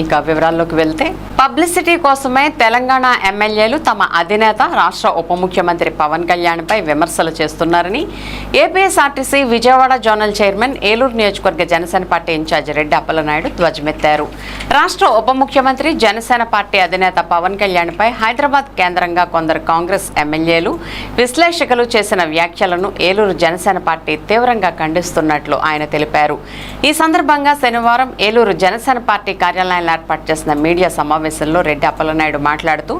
ఇక వివరాల్లోకి వెళ్తే పబ్లిసిటీ కోసమే తెలంగాణ ఎమ్మెల్యేలు తమ అధినేత రాష్ట్ర ఉప ముఖ్యమంత్రి పవన్ కళ్యాణ్పై విమర్శలు చేస్తున్నారని APSRTC Vijayawada zonal chairman Eluru నియోజకవర్గ జనసేన పార్టీ ఇన్ఛార్జి రెడ్డి అప్పలనాయుడు ధ్వజమెత్తారు. రాష్ట్ర ఉప ముఖ్యమంత్రి జనసేన పార్టీ అధినేత పవన్ కళ్యాణ్పై హైదరాబాద్ కేంద్రంగా కొందరు కాంగ్రెస్ ఎమ్మెల్యేలు విశ్లేషకులు చేసిన వ్యాఖ్యలను ఏలూరు జనసేన పార్టీ తీవ్రంగా ఖండిస్తున్నట్లు ఆయన తెలిపారు. ఈ సందర్భంగా శనివారం ఏలూరు జనసేన పార్టీ కార్యాలయంలో ఏర్పాటు చేసిన మీడియా సమావేశంలో రెడ్డి అప్పలనాయుడు మాట్లాడుతూ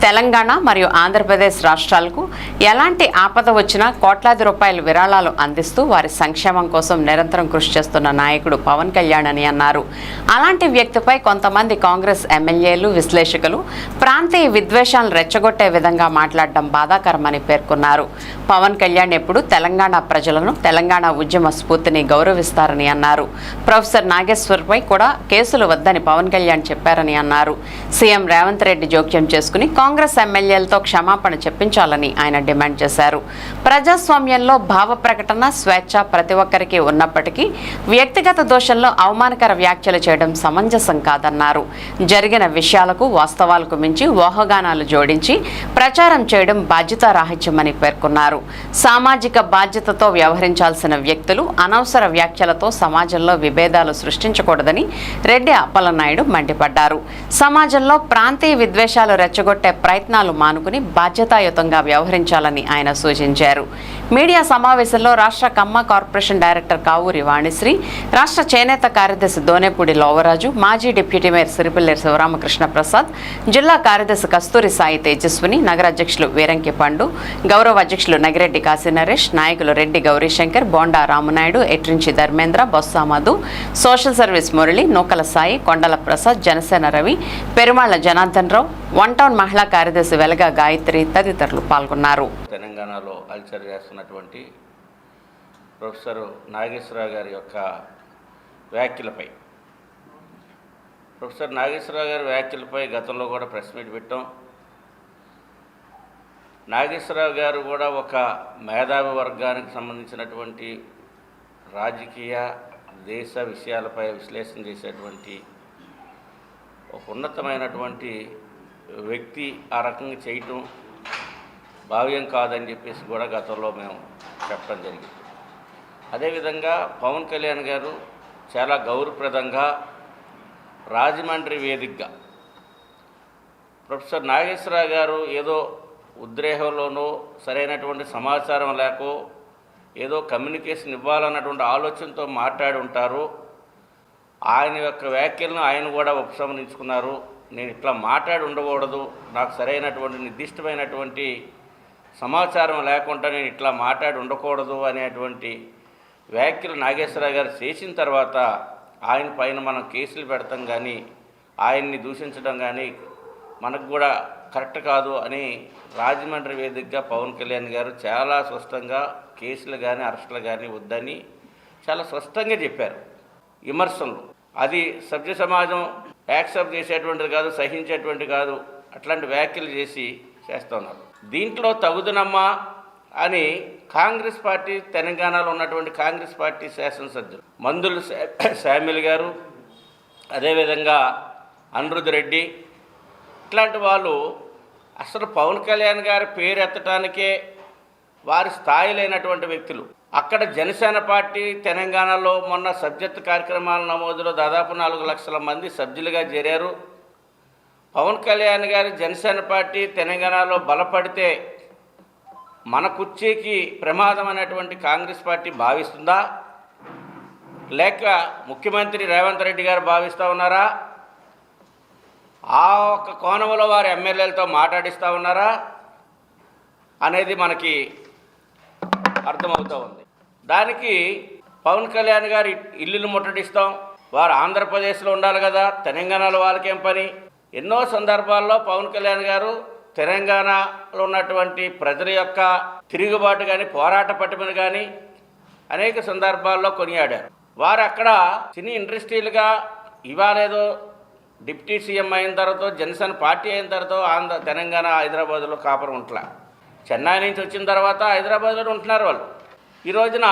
తెలంగాణ మరియు ఆంధ్రప్రదేశ్ రాష్ట్రాలకు ఎలాంటి ఆపద వచ్చినా కోట్లాది రూపాయల విరాళాలు అందిస్తూ వారి సంక్షేమం కోసం నిరంతరం కృషి చేస్తున్న నాయకుడు పవన్ కళ్యాణ్ అని అన్నారు. అలాంటి వ్యక్తిపై కొంతమంది కాంగ్రెస్ ఎమ్మెల్యేలు విశ్లేషకులు ప్రాంతీయ విద్వేషాలను రెచ్చగొట్టే విధంగా మాట్లాడడం బాధాకరమని పేర్కొన్నారు. పవన్ కళ్యాణ్ ఎప్పుడు తెలంగాణ ప్రజలను తెలంగాణ ఉద్యమ స్ఫూర్తిని గౌరవిస్తారని అన్నారు. ప్రొఫెసర్ నాగేశ్వర్పై కూడా కేసులు వద్దని పవన్ కళ్యాణ్ చెప్పారని అన్నారు. సీఎం రేవంత్ రెడ్డి జోక్యం చేసుకుని కాంగ్రెస్ ఎమ్మెల్యేలతో క్షమాపణ చెప్పించాలని ఆయన డిమాండ్ చేశారు. ప్రజాస్వామ్యంలో భావ ప్రకటన స్వేచ్ఛ ప్రతి ఒక్కరికి ఉన్నప్పటికీ వ్యక్తిగత దోషంలో అవమానకర వ్యాఖ్యలు చేయడం సమంజసం కాదన్నారు. జరిగిన విషయాలకు వాస్తవాలకు మించి ఊహాగానాలు జోడించి ప్రచారం చేయడం బాధ్యతారాహిత్యమని పేర్కొన్నారు. సామాజిక బాధ్యతతో వ్యవహరించాల్సిన వ్యక్తులు అనవసర వ్యాఖ్యలతో సమాజంలో విభేదాలు సృష్టించకూడదని రెడ్డి అప్పలనాయుడు మండిపడ్డారు. సమాజంలో ప్రాంతీయ విద్వేషాలు రెచ్చగొట్టే ప్రయత్నాలు మానుకుని బాధ్యతాయుతంగా వ్యవహరించాలని ఆయన సూచించారు. మీడియా సమావేశంలో రాష్ట్ర కమ్మ కార్పొరేషన్ డైరెక్టర్ కావూరి వాణిశ్రీ, రాష్ట్ర చేనేత కార్యదర్శి దోనేపూడి లోవరాజు, మాజీ డిప్యూటీ మేయర్ సిరిపిల్లేరు శివరామకృష్ణ ప్రసాద్, జిల్లా కార్యదర్శి కస్తూరి సాయి తేజస్విని, నగర అధ్యక్షులు వీరంకి పండు, గౌరవ అధ్యక్షులు నగిరెడ్డి కాశీనరేష్, నాయకులు రెడ్డి గౌరీశంకర్, బోండా రామనాయుడు, ఎట్రించి ధర్మేంద్ర, బొత్స మధు, సోషల్ సర్వీస్ మురళి, నూకల సాయి, కొండల ప్రసాద్, జనసేన రవి, పెరుమాళ్ల జనార్దన్ రావు, వన్ టౌన్ మహిళా కార్యదర్శి వెలగ గాయత్రి తదితరులు పాల్గొన్నారు. తెలంగాణలో అల్చర్ చేస్తున్నటువంటి ప్రొఫెసర్ నాగేశ్వరరావు గారి యొక్క వ్యాఖ్యలపై గతంలో కూడా ప్రెస్ మీట్ పెట్టాం. నాగేశ్వరరావు గారు కూడా ఒక మేధావి వర్గానికి సంబంధించినటువంటి రాజకీయ దేశ విషయాలపై విశ్లేషణ చేసేటువంటి ఒక ఉన్నతమైనటువంటి వ్యక్తి. ఆ రకంగా చేయటం భావ్యం కాదని చెప్పేసి కూడా గతంలో మేము చెప్పడం జరిగింది. అదేవిధంగా పవన్ కళ్యాణ్ గారు చాలా గౌరవప్రదంగా రాజమండ్రి వేదికగా ప్రొఫెసర్ నాగేశ్వరరావు గారు ఏదో ఉద్రేహంలోనో సరైనటువంటి సమాచారం లేకో ఏదో కమ్యూనికేషన్ ఇవ్వాలన్నటువంటి ఆలోచనతో మాట్లాడి ఉంటారు. ఆయన యొక్క వ్యాఖ్యలను ఆయన కూడా ఉపసంహరించుకున్నారు. నేను ఇట్లా మాట్లాడి ఉండకూడదు, నాకు సరైనటువంటి నిర్దిష్టమైనటువంటి సమాచారం లేకుండా నేను ఇట్లా మాట్లాడి ఉండకూడదు అనేటువంటి వ్యాఖ్యలు నాగేశ్వరరావు గారు చేసిన తర్వాత ఆయన పైన మనం కేసులు పెడతాం కానీ ఆయన్ని దూషించడం కానీ మనకు కూడా కరెక్ట్ కాదు అని రాజమండ్రి వేదికగా పవన్ కళ్యాణ్ గారు చాలా స్పష్టంగా కేసులు కానీ అరెస్టులు కానీ వద్దని చాలా స్పష్టంగా చెప్పారు. విమర్శలు అది సభ్య సమాజం యాక్సెప్ట్ చేసేటువంటిది కాదు, సహించేటువంటి కాదు. అట్లాంటి వ్యాఖ్యలు చేస్తూ ఉన్నారు. దీంట్లో తగుదనమ్మా అని కాంగ్రెస్ పార్టీ, తెలంగాణలో ఉన్నటువంటి కాంగ్రెస్ పార్టీ శాసనసభ్యులు మందుల శామ్యుల్ గారు, అదేవిధంగా అనిరుద్ రెడ్డి, ఇట్లాంటి వాళ్ళు అసలు పవన్ కళ్యాణ్ గారి పేరు ఎత్తడానికే వారి స్థాయి లేనటువంటి వ్యక్తులు. అక్కడ జనసేన పార్టీ తెలంగాణలో మొన్న సభ్యత్వ కార్యక్రమాల నమోదులో దాదాపు 4 లక్షల మంది సభ్యులుగా చేరారు. పవన్ కళ్యాణ్ గారి జనసేన పార్టీ తెలంగాణలో బలపడితే మన కుర్చీకి ప్రమాదం అనేటువంటి కాంగ్రెస్ పార్టీ భావిస్తుందా, లేక ముఖ్యమంత్రి రేవంత్ రెడ్డి గారు భావిస్తూ ఉన్నారా? ఆ ఒక్క కోణంలో వారి ఎమ్మెల్యేలతో మాట్లాడిస్తూ ఉన్నారా అనేది మనకి అర్థమవుతూ ఉంది. దానికి పవన్ కళ్యాణ్ గారు ఇల్లును ముట్టడిస్తాం, వారు ఆంధ్రప్రదేశ్లో ఉండాలి కదా, తెలంగాణలో వాళ్ళకేం పని? ఎన్నో సందర్భాల్లో పవన్ కళ్యాణ్ గారు తెలంగాణలో ఉన్నటువంటి ప్రజల యొక్క తిరుగుబాటు కానీ పోరాట పట్టుమని కానీ అనేక సందర్భాల్లో కొనియాడారు. వారు అక్కడ సినీ ఇండస్ట్రీలుగా ఇవాళేదో డిప్యూటీ సీఎం అయిన తర్వాత జనసేన పార్టీ అయిన తర్వాత తెలంగాణ హైదరాబాద్లో కాపురం ఉంటలా. చెన్నై నుంచి వచ్చిన తర్వాత హైదరాబాద్లో ఉంటున్నారు వాళ్ళు. ఈ రోజున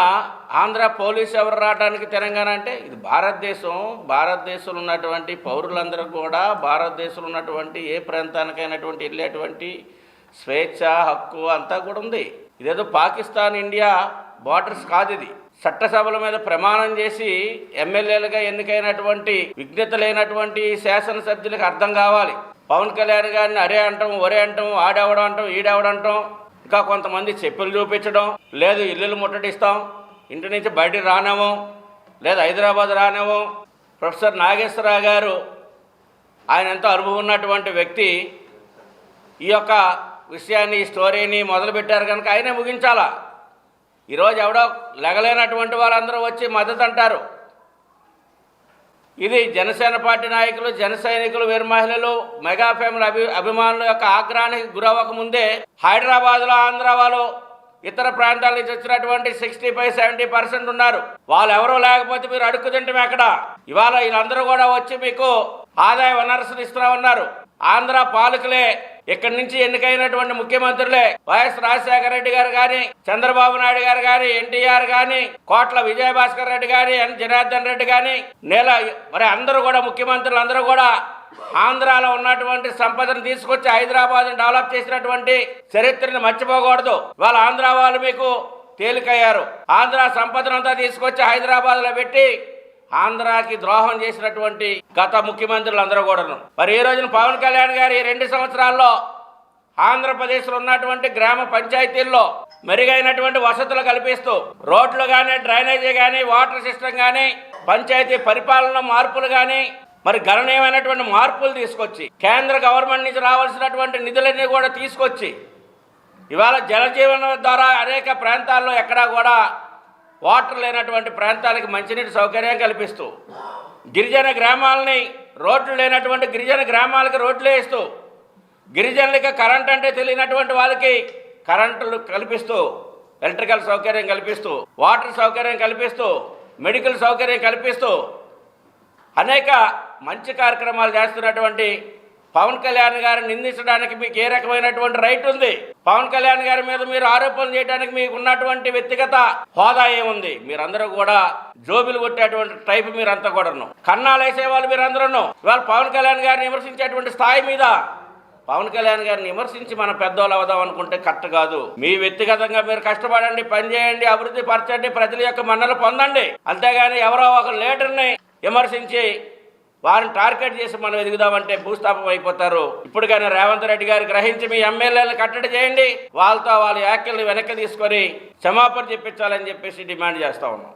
ఆంధ్ర పోలీసు ఎవరు రావడానికి తెలంగాణ అంటే ఇది భారతదేశంలో ఉన్నటువంటి పౌరులందరూ కూడా భారతదేశంలో ఉన్నటువంటి ఏ ప్రాంతానికైనటువంటి వెళ్ళేటువంటి స్వేచ్ఛ హక్కు అంతా కూడా ఉంది. ఇదేదో పాకిస్తాన్ ఇండియా బార్డర్స్ కాదు. ఇది చట్టసభల మీద ప్రమాణం చేసి ఎమ్మెల్యేలుగా ఎన్నికైనటువంటి విజ్ఞత లేనటువంటి శాసనసభ్యులకు అర్థం కావాలి. పవన్ కళ్యాణ్ గారిని అరే అంటాం, ఒరే అంటాం, ఆడేవడం అంటాం, ఈడేవడంటాం, ఇంకా కొంతమంది చెప్పులు చూపించడం, లేదు ఇల్లులు ముట్టడిస్తాం, ఇంటి నుంచి బయటికి రానేమో, లేదు హైదరాబాద్ రానేమో. ప్రొఫెసర్ నాగేశ్వరరావు గారు ఆయన ఎంతో అనుభవం ఉన్నటువంటి వ్యక్తి ఈ యొక్క విషయాన్ని ఈ స్టోరీని మొదలుపెట్టారు కనుక ఆయనే ముగించాలా. ఈరోజు ఎవడో లెగలేనటువంటి వాళ్ళందరూ వచ్చి మద్దతు అంటారు. ఇది జనసేన పార్టీ నాయకులు, జన సైనికులు, వీర మహిళలు, మెగా ఫ్యామిలీ అభిమానుల యొక్క ఆగ్రహానికి గురవ్వక ముందే హైదరాబాద్లో ఆంధ్ర వాళ్ళు ఇతర ప్రాంతాల నుంచి వచ్చినటువంటి 65-70% ఉన్నారు. వాళ్ళు ఎవరో లేకపోతే మీరు అడుక్కు తింటాం ఎక్కడ. ఇవాళ వీళ్ళందరూ కూడా వచ్చి మీకు ఆదాయ వనరులు ఇస్తున్నామన్నారు. ఆంధ్ర పాలకులే, ఇక్కడి నుంచి ఎన్నికైనటువంటి ముఖ్యమంత్రులే, వైఎస్ రాజశేఖర రెడ్డి గారు కానీ, చంద్రబాబు నాయుడు గారు కానీ, ఎన్టీఆర్ కానీ, కోట్ల విజయభాస్కర్ రెడ్డి కానీ, ఎన్ జనార్దన్ రెడ్డి కానీ, మరి అందరూ కూడా ముఖ్యమంత్రులు అందరూ కూడా ఆంధ్రాలో ఉన్నటువంటి సంపదను తీసుకొచ్చి హైదరాబాద్ని డెవలప్ చేసినటువంటి చరిత్రను మర్చిపోకూడదు. వాళ్ళ ఆంధ్ర వాళ్ళు మీకు తేలికయ్యారు. ఆంధ్ర సంపదనంతా తీసుకొచ్చి హైదరాబాద్లో పెట్టి ఆంధ్రాకి ద్రోహం చేసినటువంటి గత ముఖ్యమంత్రులు అందరూ కూడాను. మరి ఈ రోజున పవన్ కళ్యాణ్ గారు ఈ 2 సంవత్సరాల్లో ఆంధ్రప్రదేశ్లో ఉన్నటువంటి గ్రామ పంచాయతీల్లో మెరుగైనటువంటి వసతులు కల్పిస్తూ రోడ్లు కానీ, డ్రైనేజీ కానీ, వాటర్ సిస్టమ్ కానీ, పంచాయతీ పరిపాలన మార్పులు కానీ, మరి గణనీయమైనటువంటి మార్పులు తీసుకొచ్చి కేంద్ర గవర్నమెంట్ నుంచి రావాల్సినటువంటి నిధులన్నీ కూడా తీసుకొచ్చి ఇవాళ జలజీవన ద్వారా అనేక ప్రాంతాల్లో ఎక్కడా కూడా వాటర్ లేనటువంటి ప్రాంతాలకు మంచినీటి సౌకర్యం కల్పిస్తూ, గిరిజన గ్రామాలని రోడ్లు లేనటువంటి గిరిజన గ్రామాలకి రోడ్లు వేస్తూ, గిరిజనులకి కరెంట్ అంటే తెలియనటువంటి వాళ్ళకి కరెంటులు కల్పిస్తూ, ఎలక్ట్రికల్ సౌకర్యం కల్పిస్తూ, వాటర్ సౌకర్యం కల్పిస్తూ, మెడికల్ సౌకర్యం కల్పిస్తూ అనేక మంచి కార్యక్రమాలు చేస్తున్నటువంటి పవన్ కళ్యాణ్ గారిని నిందించడానికి మీకు ఏ రకమైనటువంటి రైట్ ఉంది? పవన్ కళ్యాణ్ గారి మీద మీరు ఆరోపణలు చేయడానికి మీకు ఉన్నటువంటి వ్యక్తిగత హోదా ఏముంది? మీరందరూ కూడా జోబిలు కొట్టేటువంటి టైప్ మీరంతా కూడాను, కన్నాలు వేసేవాళ్ళు మీరందరూ. ఇవాళ పవన్ కళ్యాణ్ గారిని విమర్శించేటువంటి స్థాయి మీద పవన్ కళ్యాణ్ గారిని విమర్శించి మన పెద్దోళ్ళు అవుదాం అనుకుంటే కరెక్ట్ కాదు. మీ వ్యక్తిగతంగా మీరు కష్టపడండి, పనిచేయండి, అభివృద్ధి పరచండి, ప్రజల యొక్క మన్నలు పొందండి. అంతేగాని ఎవరో ఒక లీడర్ని విమర్శించి వారిని టార్గెట్ చేసి మనం ఎదుగుదామంటే భూస్థాపం అయిపోతారు. ఇప్పటికైనా రేవంత్ రెడ్డి గారు గ్రహించి మీ ఎమ్మెల్యేలను కట్టడి చేయండి, వాళ్ళతో వాళ్ళ వ్యాఖ్యలను వెనక్కి తీసుకొని క్షమాపణ చెప్పించాలని చెప్పేసి డిమాండ్ చేస్తా ఉన్నాం.